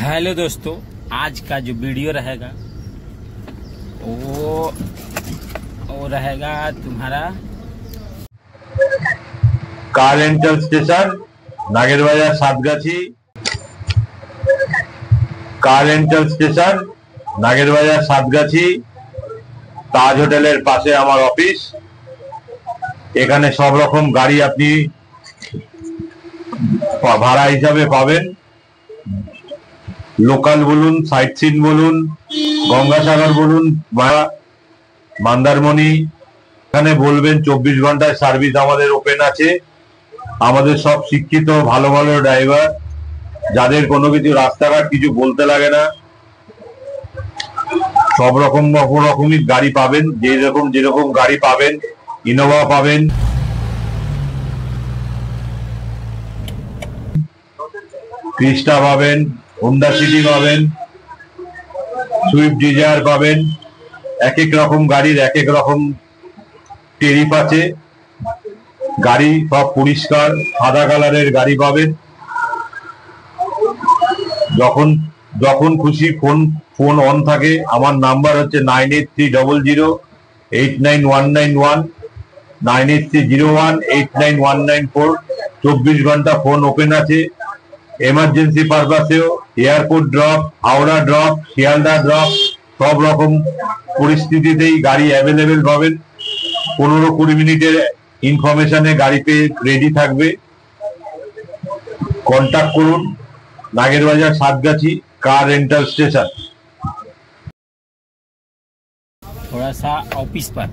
Hello दोस्तों, आज का जो वीडियो रहेगा वो रहेगा तुम्हारा कार रेंटल स्टेशन नागेर बाजार सातगाछी। कार रेंटल स्टेशन नागेर बाजार सातगाछी ताज होटेलेर पाशे आमार अफिस। एखाने सब रकम गाड़ी आपनी भाड़ा हिसाबे पाबेन। लोकल बोलुन, साइट सीन बोलुन, गंगासागर बोलुन बा मंदारमणि, एखाने बोलबेन 24 घंटाय सार्विस आमादेर ओपेन आछे। आमादेर सब शिक्षित भालो भालो ड्राइवर যাদের কোনো কিছু রাস্তাঘাট কিছু বলতে লাগে না, সব রকমই গাড়ি পাবেন। যেরকম গাড়ি পাবেন, ইনোভা পাবেন, ক্রিস্টা পাবেন, হোন্ডা সিটি পাবেন, সুইফট ডিজায়ার পাবেন। এক এক রকম গাড়ির এক এক রকম টেরিফ আছে। গাড়ি সব পরিষ্কার সাদা কালারের গাড়ি পাবেন। যখন খুশি ফোন অন থাকে। আমার নাম্বার হচ্ছে 9830089191, 9830189194। 24 ঘন্টা ফোন ওপেন আছে। এমার্জেন্সি পারপাসেও airport drop, Howrah drop, Sealdah drop সব রকম পরিস্থিতিতেই গাড়ি অ্যাভেলেবেল পাবেন। 15-20 মিনিটের ইনফরমেশনে গাড়িতে রেডি থাকবে। কন্ট্যাক্ট করুন नागेर बाजार सातगाछी कार रेंटल स्टेशन। थोड़ा सा ऑफिस पर